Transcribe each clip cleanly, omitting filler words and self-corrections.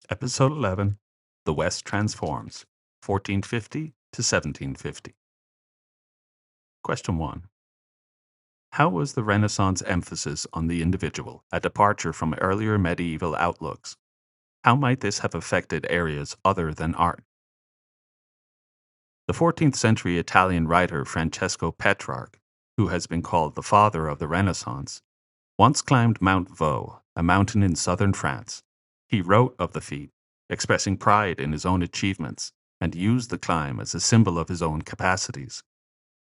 Episode 11, The West Transforms, 1450 to 1750. Question 1. How was the Renaissance emphasis on the individual a departure from earlier medieval outlooks? How might this have affected areas other than art? The 14th century Italian writer Francesco Petrarch, who has been called the father of the Renaissance, once climbed Mount Vaux, a mountain in southern France. He wrote of the feat, expressing pride in his own achievements, and used the climb as a symbol of his own capacities.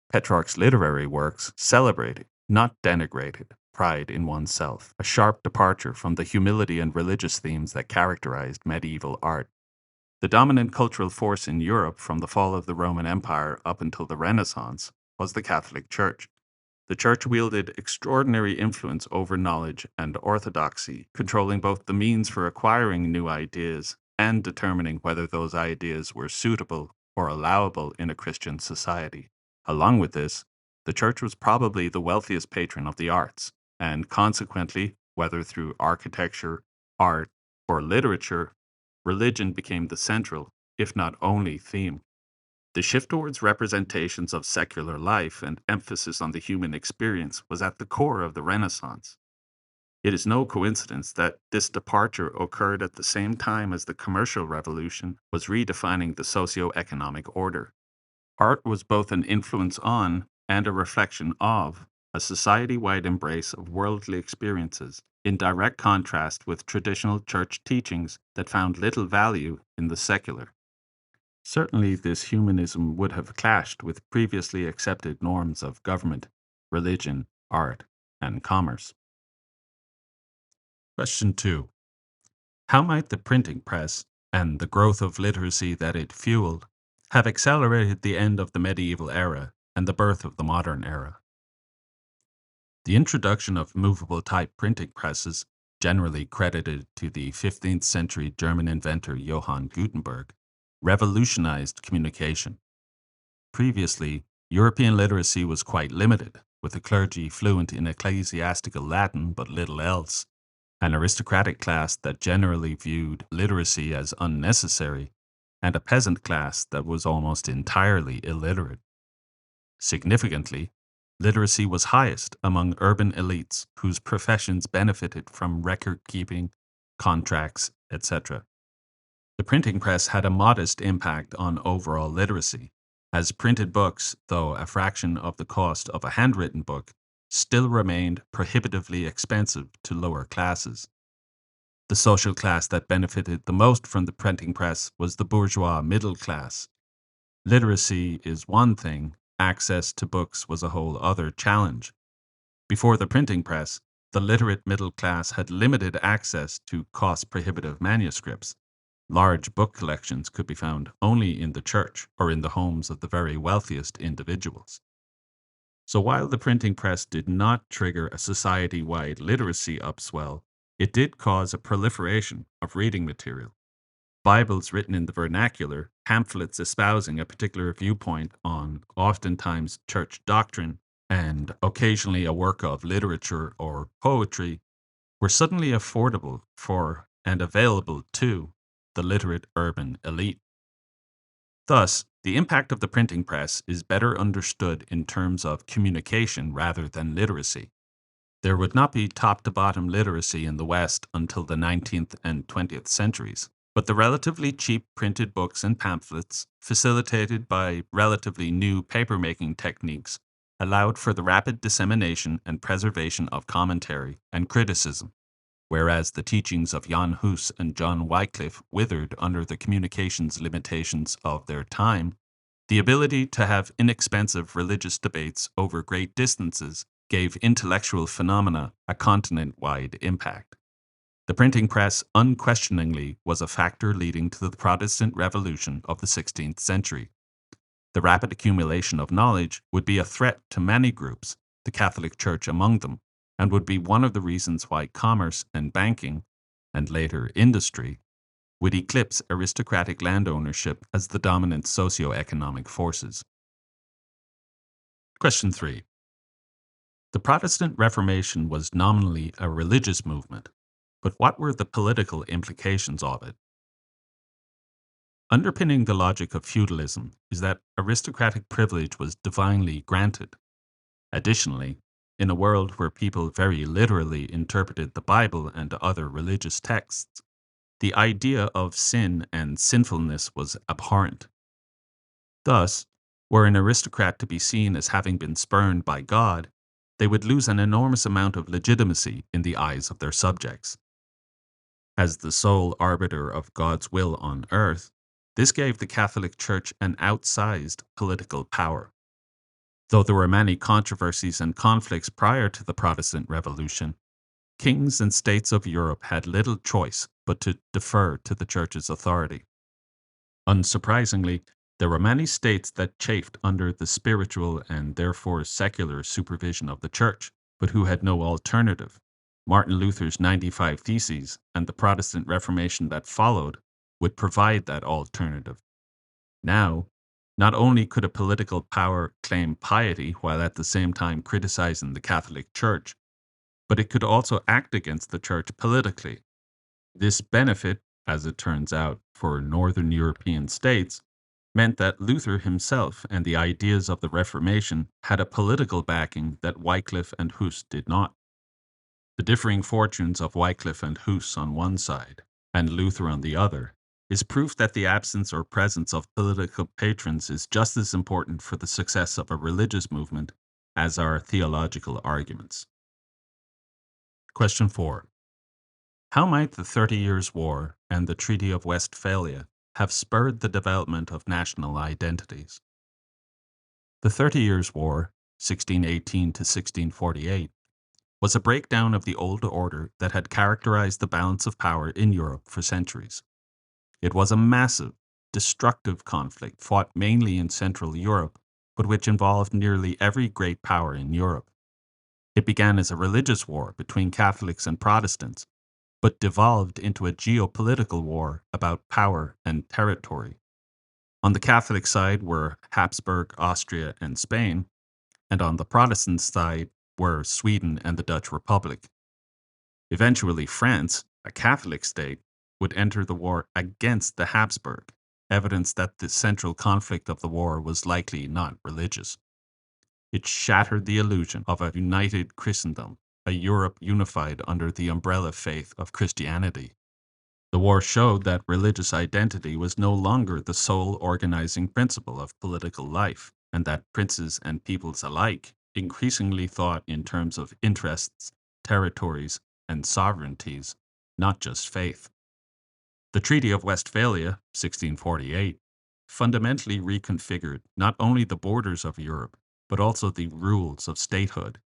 Petrarch's literary works celebrated, not denigrated, pride in oneself, a sharp departure from the humility and religious themes that characterized medieval art. The dominant cultural force in Europe from the fall of the Roman Empire up until the Renaissance was the Catholic Church. The Church wielded extraordinary influence over knowledge and orthodoxy, controlling both the means for acquiring new ideas and determining whether those ideas were suitable or allowable in a Christian society. Along with this, the Church was probably the wealthiest patron of the arts, and consequently, whether through architecture, art, or literature, religion became the central, if not only, theme. The shift towards representations of secular life and emphasis on the human experience was at the core of the Renaissance. It is no coincidence that this departure occurred at the same time as the commercial revolution was redefining the socio-economic order. Art was both an influence on and a reflection of a society-wide embrace of worldly experiences, in direct contrast with traditional church teachings that found little value in the secular. Certainly, this humanism would have clashed with previously accepted norms of government, religion, art, and commerce. Question 2. How might the printing press and the growth of literacy that it fueled have accelerated the end of the medieval era and the birth of the modern era? The introduction of movable type printing presses, generally credited to the 15th century German inventor Johann Gutenberg, revolutionized communication. Previously, European literacy was quite limited, with the clergy fluent in ecclesiastical Latin but little else, an aristocratic class that generally viewed literacy as unnecessary, and a peasant class that was almost entirely illiterate. Significantly, literacy was highest among urban elites whose professions benefited from record keeping, contracts, etc. The printing press had a modest impact on overall literacy, as printed books, though a fraction of the cost of a handwritten book, still remained prohibitively expensive to lower classes. The social class that benefited the most from the printing press was the bourgeois middle class. Literacy is one thing, access to books was a whole other challenge. Before the printing press, the literate middle class had limited access to cost-prohibitive manuscripts. Large book collections could be found only in the church or in the homes of the very wealthiest individuals. So while the printing press did not trigger a society-wide literacy upswell, it did cause a proliferation of reading material. Bibles written in the vernacular, pamphlets espousing a particular viewpoint on oftentimes church doctrine, and occasionally a work of literature or poetry, were suddenly affordable for and available to the literate urban elite. Thus, the impact of the printing press is better understood in terms of communication rather than literacy. There would not be top-to-bottom literacy in the West until the 19th and 20th centuries, but the relatively cheap printed books and pamphlets, facilitated by relatively new paper-making techniques, allowed for the rapid dissemination and preservation of commentary and criticism. Whereas the teachings of Jan Hus and John Wycliffe withered under the communications limitations of their time, the ability to have inexpensive religious debates over great distances gave intellectual phenomena a continent-wide impact. The printing press unquestioningly was a factor leading to the Protestant Revolution of the 16th century. The rapid accumulation of knowledge would be a threat to many groups, the Catholic Church among them, and would be one of the reasons why commerce and banking, and later industry, would eclipse aristocratic land ownership as the dominant socio-economic forces. Question 3. The Protestant Reformation was nominally a religious movement, but what were the political implications of it? Underpinning the logic of feudalism is that aristocratic privilege was divinely granted. Additionally, in a world where people very literally interpreted the Bible and other religious texts, the idea of sin and sinfulness was abhorrent. Thus, were an aristocrat to be seen as having been spurned by God, they would lose an enormous amount of legitimacy in the eyes of their subjects. As the sole arbiter of God's will on earth, this gave the Catholic Church an outsized political power. Though there were many controversies and conflicts prior to the Protestant Revolution, kings and states of Europe had little choice but to defer to the Church's authority. Unsurprisingly, there were many states that chafed under the spiritual and therefore secular supervision of the Church, but who had no alternative. Martin Luther's 95 Theses and the Protestant Reformation that followed would provide that alternative. Now, not only could a political power claim piety while at the same time criticizing the Catholic Church, but it could also act against the Church politically. This benefit, as it turns out, for Northern European states, meant that Luther himself and the ideas of the Reformation had a political backing that Wycliffe and Hus did not. The differing fortunes of Wycliffe and Hus on one side, and Luther on the other, is proof that the absence or presence of political patrons is just as important for the success of a religious movement as are theological arguments. Question 4. How might the 30 Years' War and the Treaty of Westphalia have spurred the development of national identities? The 30 Years' War, 1618 to 1648, was a breakdown of the old order that had characterized the balance of power in Europe for centuries. It was a massive, destructive conflict fought mainly in Central Europe, but which involved nearly every great power in Europe. It began as a religious war between Catholics and Protestants, but devolved into a geopolitical war about power and territory. On the Catholic side were Habsburg, Austria, and Spain, and on the Protestant side were Sweden and the Dutch Republic. Eventually, France, a Catholic state, would enter the war against the Habsburg, evidence that the central conflict of the war was likely not religious. It shattered the illusion of a united Christendom, a Europe unified under the umbrella faith of Christianity. The war showed that religious identity was no longer the sole organizing principle of political life, and that princes and peoples alike increasingly thought in terms of interests, territories, and sovereignties, not just faith. The Treaty of Westphalia, 1648, fundamentally reconfigured not only the borders of Europe, but also the rules of statehood.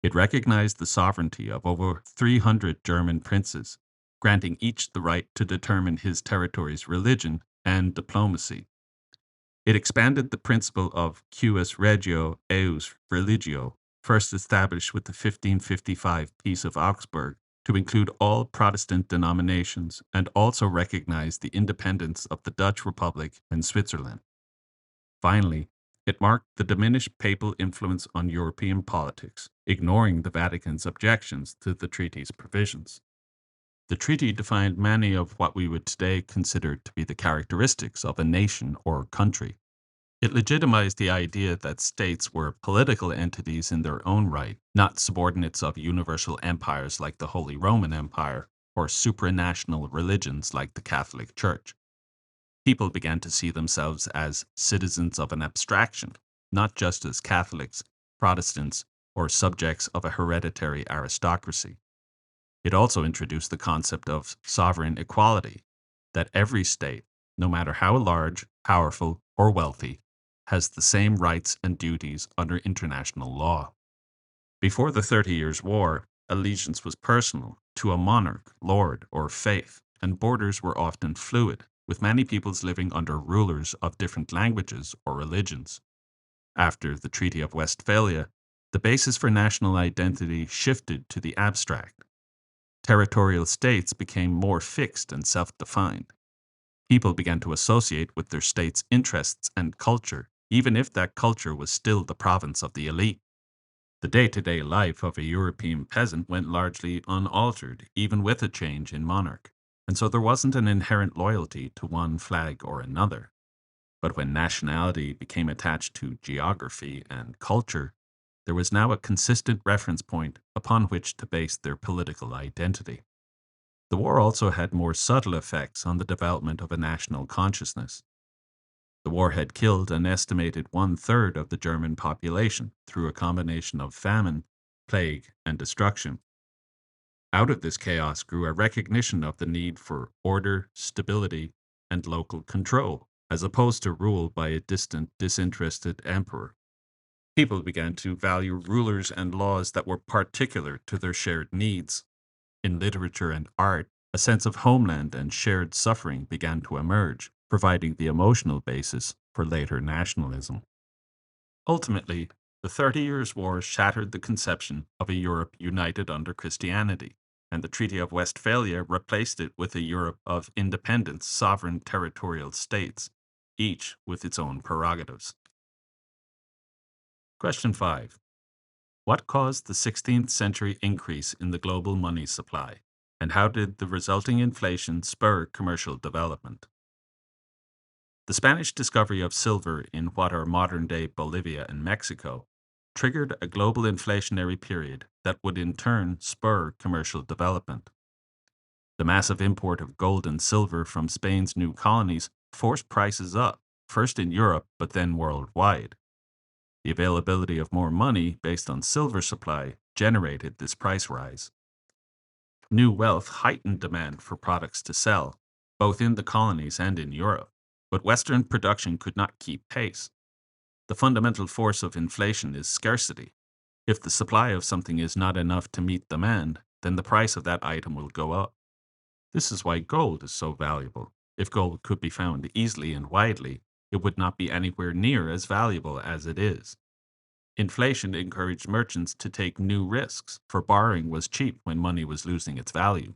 It recognized the sovereignty of over 300 German princes, granting each the right to determine his territory's religion and diplomacy. It expanded the principle of cuius regio eius religio, first established with the 1555 Peace of Augsburg, to include all Protestant denominations and also recognized the independence of the Dutch Republic and Switzerland. Finally, it marked the diminished papal influence on European politics, ignoring the Vatican's objections to the treaty's provisions. The treaty defined many of what we would today consider to be the characteristics of a nation or country. It legitimized the idea that states were political entities in their own right, not subordinates of universal empires like the Holy Roman Empire or supranational religions like the Catholic Church. People began to see themselves as citizens of an abstraction, not just as Catholics, Protestants, or subjects of a hereditary aristocracy. It also introduced the concept of sovereign equality, that every state, no matter how large, powerful, or wealthy, has the same rights and duties under international law. Before the 30 Years' War, allegiance was personal to a monarch, lord, or faith, and borders were often fluid, with many peoples living under rulers of different languages or religions. After the Treaty of Westphalia, the basis for national identity shifted to the abstract. Territorial states became more fixed and self-defined. People began to associate with their state's interests and culture, even if that culture was still the province of the elite. The day-to-day life of a European peasant went largely unaltered, even with a change in monarch. and so there wasn't an inherent loyalty to one flag or another. But when nationality became attached to geography and culture, there was now a consistent reference point upon which to base their political identity. The war also had more subtle effects on the development of a national consciousness. The war had killed an estimated one-third of the German population through a combination of famine, plague, and destruction. Out of this chaos grew a recognition of the need for order, stability, and local control, as opposed to rule by a distant, disinterested emperor. People began to value rulers and laws that were particular to their shared needs. In literature and art, a sense of homeland and shared suffering began to emerge, providing the emotional basis for later nationalism. Ultimately, the 30 Years' War shattered the conception of a Europe united under Christianity, and the Treaty of Westphalia replaced it with a Europe of independent, sovereign territorial states, each with its own prerogatives. Question 5. What caused the 16th century increase in the global money supply, and how did the resulting inflation spur commercial development? The Spanish discovery of silver in what are modern-day Bolivia and Mexico triggered a global inflationary period that would in turn spur commercial development. The massive import of gold and silver from Spain's new colonies forced prices up, first in Europe but then worldwide. The availability of more money based on silver supply generated this price rise. New wealth heightened demand for products to sell, both in the colonies and in Europe, but Western production could not keep pace. The fundamental force of inflation is scarcity. If the supply of something is not enough to meet demand, then the price of that item will go up. This is why gold is so valuable. If gold could be found easily and widely, it would not be anywhere near as valuable as it is. Inflation encouraged merchants to take new risks, for borrowing was cheap when money was losing its value.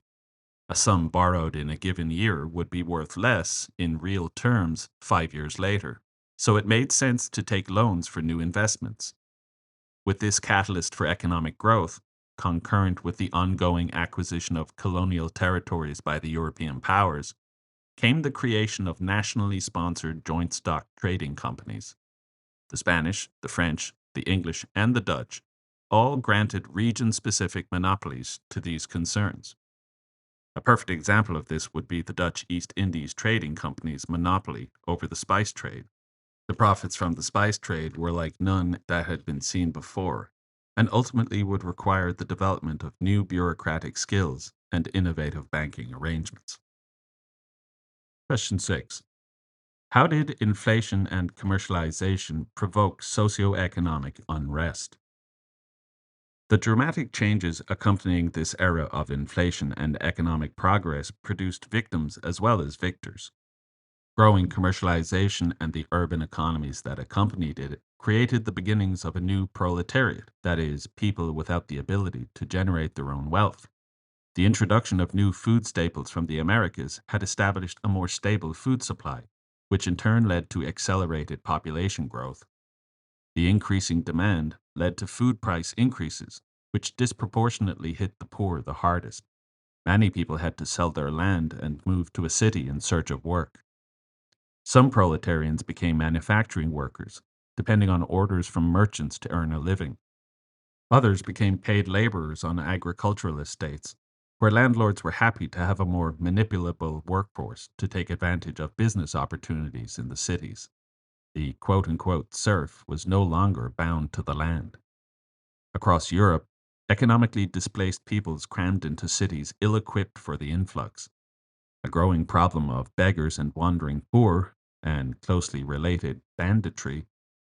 A sum borrowed in a given year would be worth less, in real terms, 5 years later, so it made sense to take loans for new investments. With this catalyst for economic growth, concurrent with the ongoing acquisition of colonial territories by the European powers, came the creation of nationally sponsored joint stock trading companies. The Spanish, the French, the English, and the Dutch all granted region-specific monopolies to these concerns. A perfect example of this would be the Dutch East Indies Trading Company's monopoly over the spice trade. The profits from the spice trade were like none that had been seen before, and ultimately would require the development of new bureaucratic skills and innovative banking arrangements. Question 6. How did inflation and commercialization provoke socioeconomic unrest? The dramatic changes accompanying this era of inflation and economic progress produced victims as well as victors. Growing commercialization and the urban economies that accompanied it created the beginnings of a new proletariat, that is, people without the ability to generate their own wealth. The introduction of new food staples from the Americas had established a more stable food supply, which in turn led to accelerated population growth. The increasing demand led to food price increases, which disproportionately hit the poor the hardest. Many people had to sell their land and move to a city in search of work. Some proletarians became manufacturing workers, depending on orders from merchants to earn a living. Others became paid laborers on agricultural estates, where landlords were happy to have a more manipulable workforce to take advantage of business opportunities in the cities. The quote-unquote serf was no longer bound to the land. Across Europe, economically displaced peoples crammed into cities ill-equipped for the influx. A growing problem of beggars and wandering poor, and closely related banditry,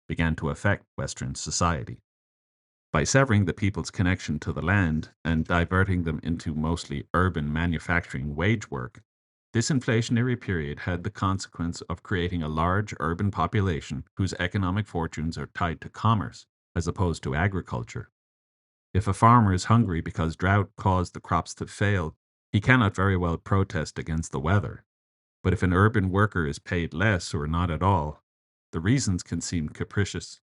began to affect Western society. By severing the people's connection to the land and diverting them into mostly urban manufacturing wage work, this inflationary period had the consequence of creating a large urban population whose economic fortunes are tied to commerce as opposed to agriculture. If a farmer is hungry because drought caused the crops to fail, he cannot very well protest against the weather. But if an urban worker is paid less or not at all, the reasons can seem capricious.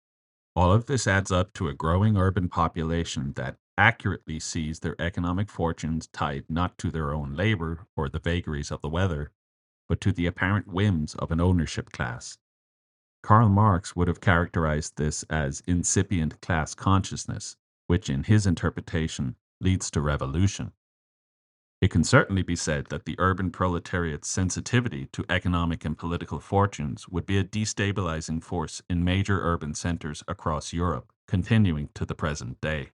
All of this adds up to a growing urban population that accurately sees their economic fortunes tied not to their own labor or the vagaries of the weather, but to the apparent whims of an ownership class. Karl Marx would have characterized this as incipient class consciousness, which in his interpretation leads to revolution. It can certainly be said that the urban proletariat's sensitivity to economic and political fortunes would be a destabilizing force in major urban centers across Europe, continuing to the present day.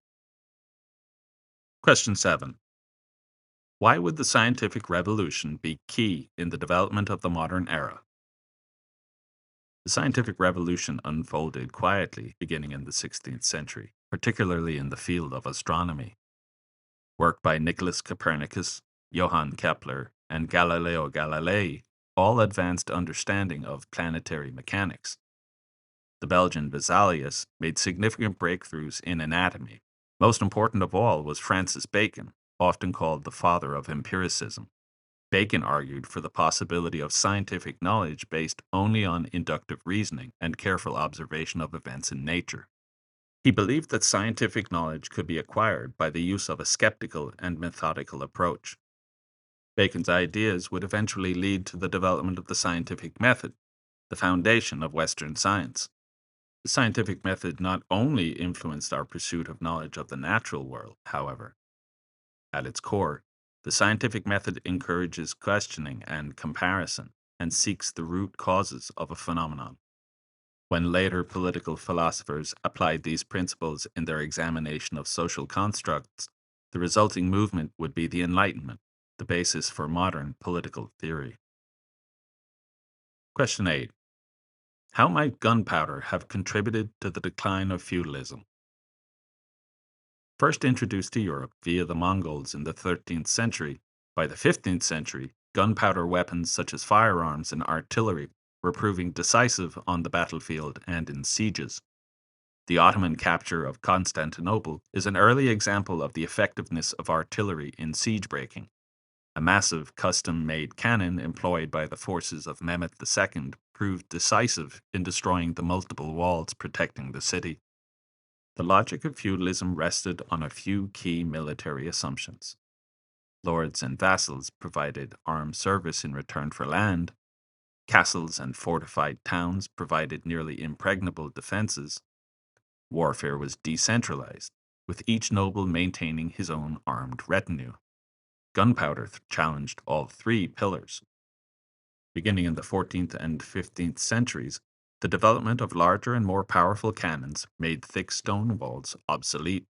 Question 7. Why would the scientific revolution be key in the development of the modern era? The scientific revolution unfolded quietly beginning in the 16th century, particularly in the field of astronomy. Work by Nicholas Copernicus, Johann Kepler, and Galileo Galilei all advanced understanding of planetary mechanics. The Belgian Vesalius made significant breakthroughs in anatomy. Most important of all was Francis Bacon, often called the father of empiricism. Bacon argued for the possibility of scientific knowledge based only on inductive reasoning and careful observation of events in nature. He believed that scientific knowledge could be acquired by the use of a skeptical and methodical approach. Bacon's ideas would eventually lead to the development of the scientific method, the foundation of Western science. The scientific method not only influenced our pursuit of knowledge of the natural world, however. At its core, the scientific method encourages questioning and comparison and seeks the root causes of a phenomenon. When later political philosophers applied these principles in their examination of social constructs, the resulting movement would be the Enlightenment, the basis for modern political theory. Question 8. How might gunpowder have contributed to the decline of feudalism? First introduced to Europe via the Mongols in the 13th century, by the 15th century, gunpowder weapons such as firearms and artillery were proving decisive on the battlefield and in sieges. The Ottoman capture of Constantinople is an early example of the effectiveness of artillery in siege breaking. A massive custom-made cannon employed by the forces of Mehmet II proved decisive in destroying the multiple walls protecting the city. The logic of feudalism rested on a few key military assumptions. Lords and vassals provided armed service in return for land. Castles and fortified towns provided nearly impregnable defenses. Warfare was decentralized, with each noble maintaining his own armed retinue. Gunpowder challenged all three pillars. Beginning in the 14th and 15th centuries, the development of larger and more powerful cannons made thick stone walls obsolete.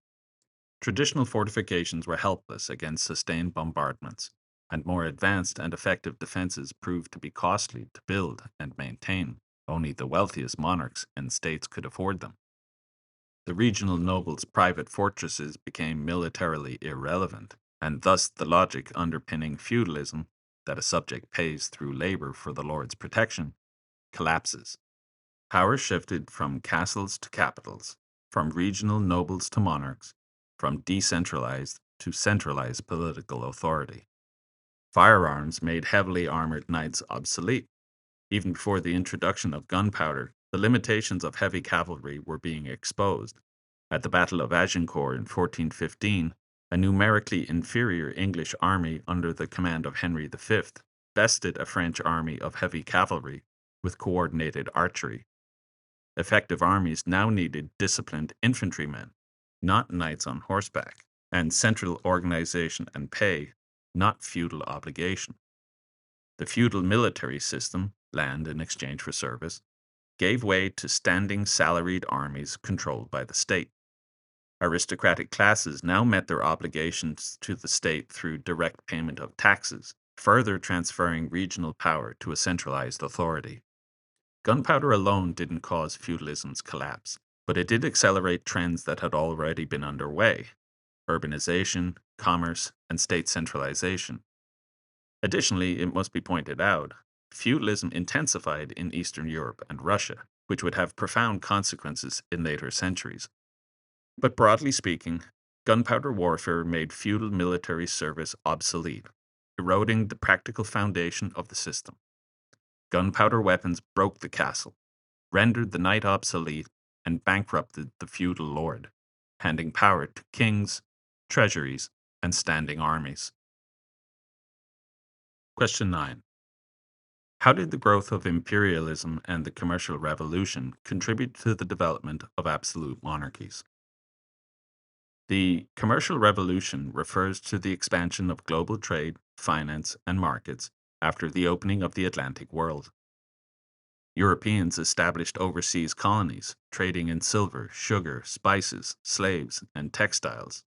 Traditional fortifications were helpless against sustained bombardments, and more advanced and effective defenses proved to be costly to build and maintain. Only the wealthiest monarchs and states could afford them. The regional nobles' private fortresses became militarily irrelevant, and thus the logic underpinning feudalism, that a subject pays through labor for the lord's protection, collapses. Power shifted from castles to capitals, from regional nobles to monarchs, from decentralized to centralized political authority. Firearms made heavily armored knights obsolete. Even before the introduction of gunpowder, the limitations of heavy cavalry were being exposed. At the Battle of Agincourt in 1415, a numerically inferior English army under the command of Henry V bested a French army of heavy cavalry with coordinated archery. Effective armies now needed disciplined infantrymen, not knights on horseback, and central organization and pay, not feudal obligation. The feudal military system, land in exchange for service, gave way to standing salaried armies controlled by the state. Aristocratic classes now met their obligations to the state through direct payment of taxes, further transferring regional power to a centralized authority. Gunpowder alone didn't cause feudalism's collapse, but it did accelerate trends that had already been underway: urbanization, commerce, and state centralization. Additionally, it must be pointed out, feudalism intensified in Eastern Europe and Russia, which would have profound consequences in later centuries. But broadly speaking, gunpowder warfare made feudal military service obsolete, eroding the practical foundation of the system. Gunpowder weapons broke the castle, rendered the knight obsolete, and bankrupted the feudal lord, handing power to kings, treasuries, and standing armies. Question 9. How did the growth of imperialism and the commercial revolution contribute to the development of absolute monarchies? The commercial revolution refers to the expansion of global trade, finance, and markets after the opening of the Atlantic world. Europeans established overseas colonies, trading in silver, sugar, spices, slaves, and textiles.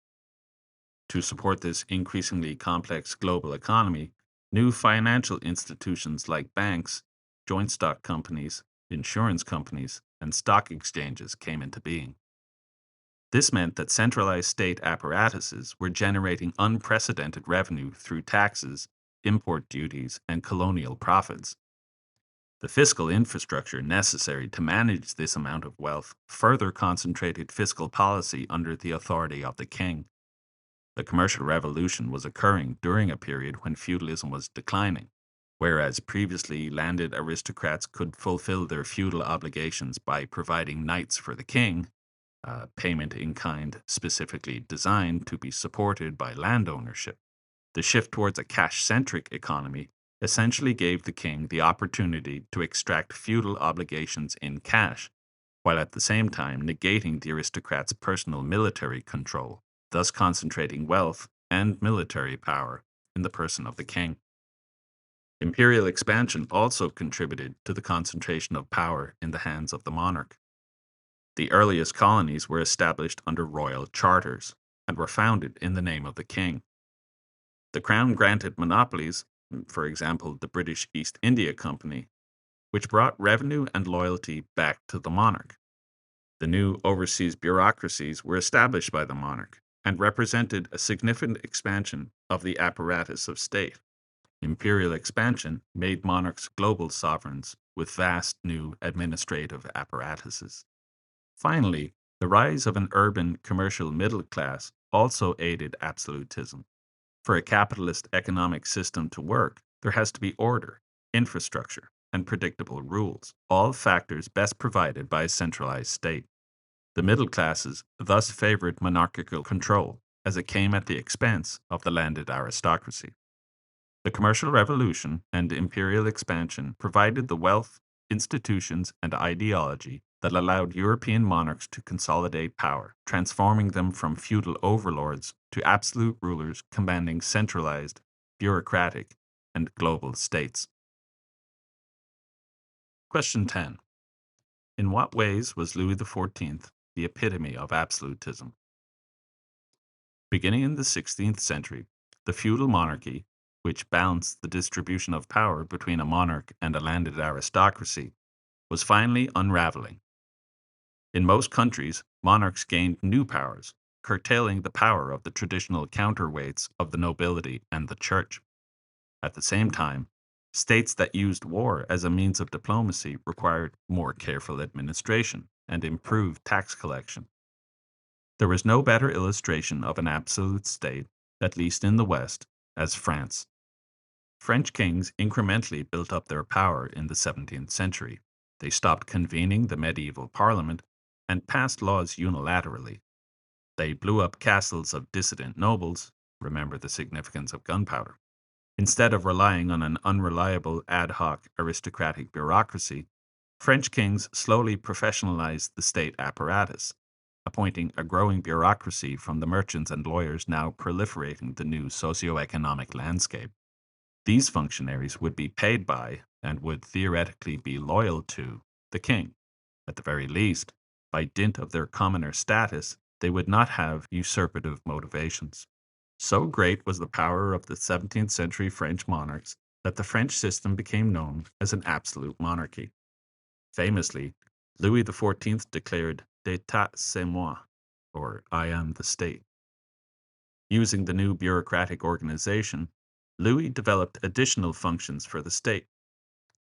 To support this increasingly complex global economy, new financial institutions like banks, joint stock companies, insurance companies, and stock exchanges came into being. This meant that centralized state apparatuses were generating unprecedented revenue through taxes, import duties, and colonial profits. The fiscal infrastructure necessary to manage this amount of wealth further concentrated fiscal policy under the authority of the king. The commercial revolution was occurring during a period when feudalism was declining, whereas previously landed aristocrats could fulfill their feudal obligations by providing knights for the king, payment in kind specifically designed to be supported by land ownership. The shift towards a cash-centric economy essentially gave the king the opportunity to extract feudal obligations in cash, while at the same time negating the aristocrats' personal military control, thus concentrating wealth and military power in the person of the king. Imperial expansion also contributed to the concentration of power in the hands of the monarch. The earliest colonies were established under royal charters and were founded in the name of the king. The crown granted monopolies, for example, the British East India Company, which brought revenue and loyalty back to the monarch. The new overseas bureaucracies were established by the monarch and represented a significant expansion of the apparatus of state. Imperial expansion made monarchs global sovereigns with vast new administrative apparatuses. Finally, the rise of an urban commercial middle class also aided absolutism. For a capitalist economic system to work, there has to be order, infrastructure, and predictable rules, all factors best provided by a centralized state. The middle classes thus favored monarchical control, as it came at the expense of the landed aristocracy. The commercial revolution and imperial expansion provided the wealth, institutions, and ideology that allowed European monarchs to consolidate power, transforming them from feudal overlords to absolute rulers commanding centralized, bureaucratic, and global states. Question 10. In what ways was Louis XIV the epitome of absolutism? Beginning in the 16th century, the feudal monarchy, which balanced the distribution of power between a monarch and a landed aristocracy, was finally unraveling. In most countries, monarchs gained new powers, curtailing the power of the traditional counterweights of the nobility and the church. At the same time, states that used war as a means of diplomacy required more careful administration and improved tax collection. There was no better illustration of an absolute state, at least in the West, as France. French kings incrementally built up their power in the 17th century. They stopped convening the medieval parliament and passed laws unilaterally. They blew up castles of dissident nobles, remember the significance of gunpowder. Instead of relying on an unreliable ad hoc aristocratic bureaucracy, French kings slowly professionalized the state apparatus, appointing a growing bureaucracy from the merchants and lawyers now proliferating the new socio-economic landscape. These functionaries would be paid by, and would theoretically be loyal to, the king. At the very least, by dint of their commoner status, they would not have usurpative motivations. So great was the power of the 17th century French monarchs that the French system became known as an absolute monarchy. Famously, Louis XIV declared "D'état c'est moi," or "I am the state." Using the new bureaucratic organization, Louis developed additional functions for the state.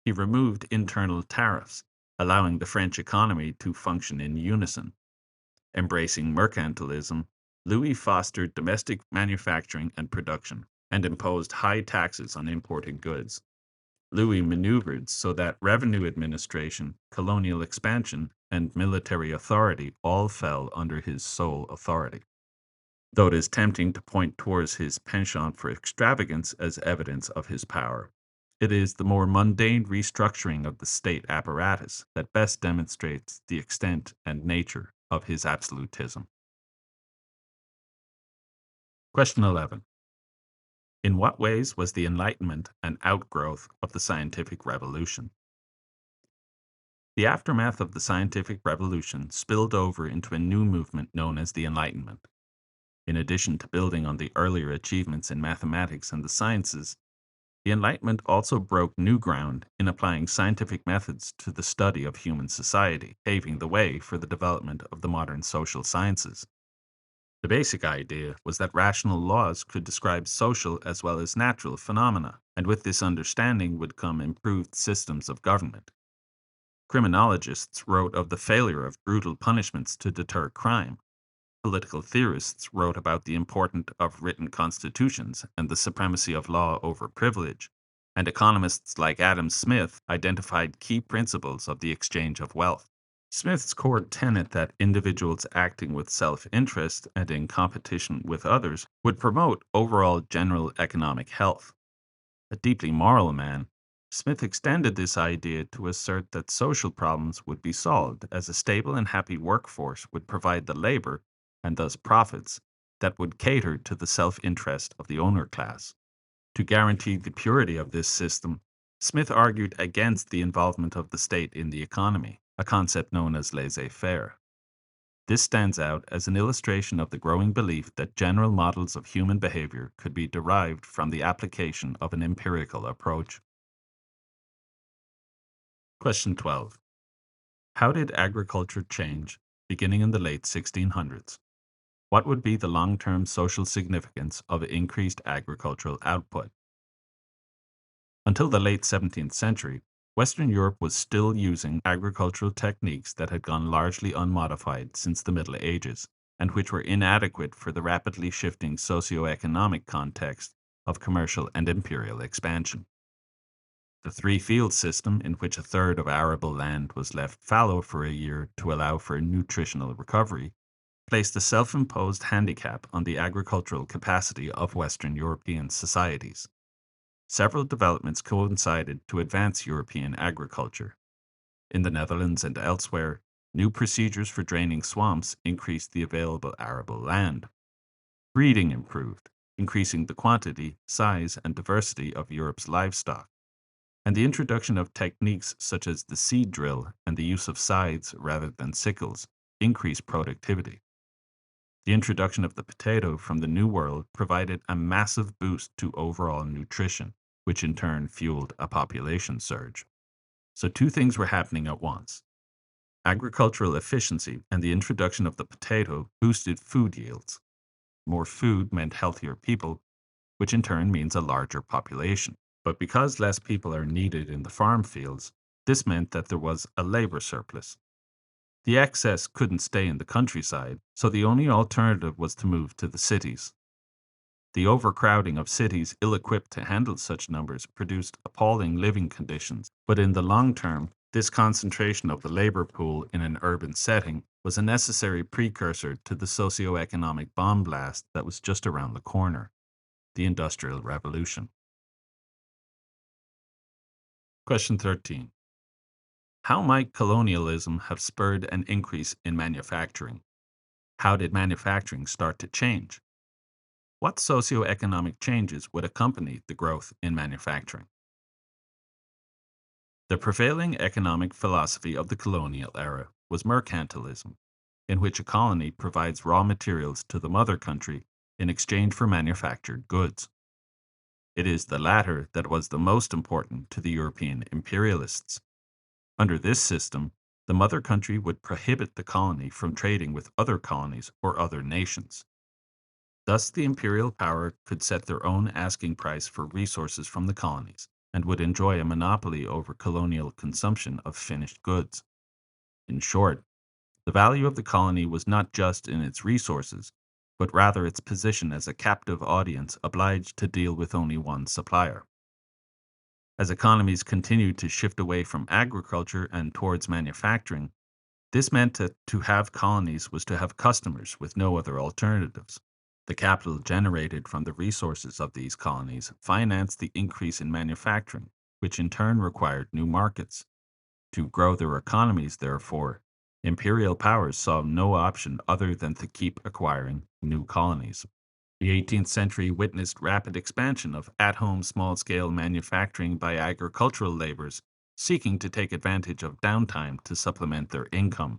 He removed internal tariffs, allowing the French economy to function in unison. Embracing mercantilism, Louis fostered domestic manufacturing and production, and imposed high taxes on imported goods. Louis maneuvered so that revenue administration, colonial expansion, and military authority all fell under his sole authority. though it is tempting to point towards his penchant for extravagance as evidence of his power. It is the more mundane restructuring of the state apparatus that best demonstrates the extent and nature of his absolutism. Question 11. In what ways was the Enlightenment an outgrowth of the scientific revolution? The aftermath of the scientific revolution spilled over into a new movement known as the Enlightenment. In addition to building on the earlier achievements in mathematics and the sciences, the Enlightenment also broke new ground in applying scientific methods to the study of human society, paving the way for the development of the modern social sciences. The basic idea was that rational laws could describe social as well as natural phenomena, and with this understanding would come improved systems of government. Criminologists wrote of the failure of brutal punishments to deter crime. Political theorists wrote about the importance of written constitutions and the supremacy of law over privilege, and economists like Adam Smith identified key principles of the exchange of wealth. Smith's core tenet that individuals acting with self interest and in competition with others would promote overall general economic health. A deeply moral man, Smith extended this idea to assert that social problems would be solved as a stable and happy workforce would provide the labor, and thus profits, that would cater to the self interest of the owner class. To guarantee the purity of this system, Smith argued against the involvement of the state in the economy, a concept known as laissez faire. This stands out as an illustration of the growing belief that general models of human behavior could be derived from the application of an empirical approach. Question 12. How did agriculture change beginning in the late 1600s? What would be the long-term social significance of increased agricultural output? Until the late 17th century, Western Europe was still using agricultural techniques that had gone largely unmodified since the Middle Ages, and which were inadequate for the rapidly shifting socio-economic context of commercial and imperial expansion. The three-field system, in which a third of arable land was left fallow for a year to allow for nutritional recovery, placed a self-imposed handicap on the agricultural capacity of Western European societies. Several developments coincided to advance European agriculture. In the Netherlands and elsewhere, new procedures for draining swamps increased the available arable land. Breeding improved, increasing the quantity, size, and diversity of Europe's livestock. And the introduction of techniques such as the seed drill and the use of scythes rather than sickles increased productivity. The introduction of the potato from the New World provided a massive boost to overall nutrition, which in turn fueled a population surge. So two things were happening at once. Agricultural efficiency and the introduction of the potato boosted food yields. More food meant healthier people, which in turn means a larger population. But because less people are needed in the farm fields, this meant that there was a labor surplus. The excess couldn't stay in the countryside, so the only alternative was to move to the cities. The overcrowding of cities ill-equipped to handle such numbers produced appalling living conditions, but in the long term, this concentration of the labor pool in an urban setting was a necessary precursor to the socio-economic bomb blast that was just around the corner, the Industrial Revolution. Question 13. How might colonialism have spurred an increase in manufacturing? How did manufacturing start to change? What socio-economic changes would accompany the growth in manufacturing? The prevailing economic philosophy of the colonial era was mercantilism, in which a colony provides raw materials to the mother country in exchange for manufactured goods. It is the latter that was the most important to the European imperialists. Under this system, the mother country would prohibit the colony from trading with other colonies or other nations. Thus, the imperial power could set their own asking price for resources from the colonies and would enjoy a monopoly over colonial consumption of finished goods. In short, the value of the colony was not just in its resources, but rather its position as a captive audience obliged to deal with only one supplier. As economies continued to shift away from agriculture and towards manufacturing, this meant that to have colonies was to have customers with no other alternatives. The capital generated from the resources of these colonies financed the increase in manufacturing, which in turn required new markets. To grow their economies, therefore, imperial powers saw no option other than to keep acquiring new colonies. The 18th century witnessed rapid expansion of at home small scale manufacturing by agricultural laborers seeking to take advantage of downtime to supplement their income.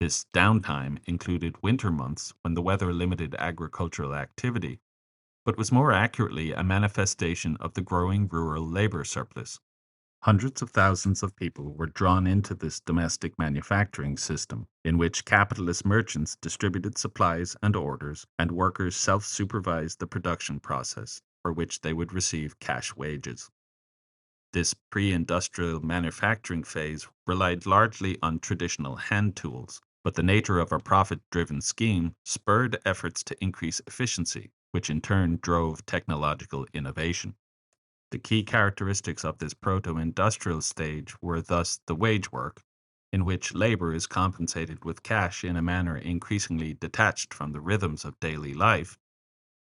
This downtime included winter months when the weather limited agricultural activity, but was more accurately a manifestation of the growing rural labor surplus. Hundreds of thousands of people were drawn into this domestic manufacturing system, in which capitalist merchants distributed supplies and orders, and workers self supervised the production process, for which they would receive cash wages. This pre industrial manufacturing phase relied largely on traditional hand tools, but the nature of a profit driven scheme spurred efforts to increase efficiency, which in turn drove technological innovation. The key characteristics of this proto industrial stage were thus the wage work, in which labor is compensated with cash in a manner increasingly detached from the rhythms of daily life,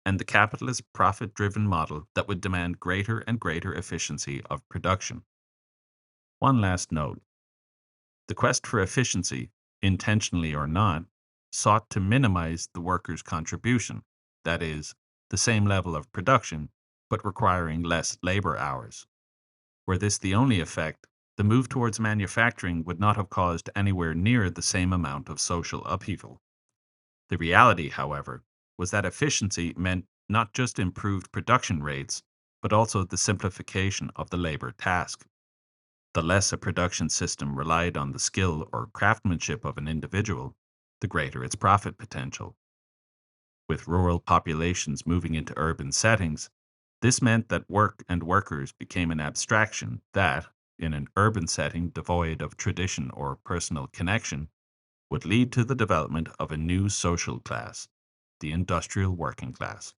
and the capitalist profit driven model that would demand greater and greater efficiency of production. One last note: the quest for efficiency, intentionally or not, sought to minimize the worker's contribution, that is, the same level of production, but requiring less labor hours. Were this the only effect, the move towards manufacturing would not have caused anywhere near the same amount of social upheaval. The reality, however, was that efficiency meant not just improved production rates, but also the simplification of the labor task. The less a production system relied on the skill or craftsmanship of an individual, the greater its profit potential. With rural populations moving into urban settings, this meant that work and workers became an abstraction that, in an urban setting devoid of tradition or personal connection, would lead to the development of a new social class, the industrial working class.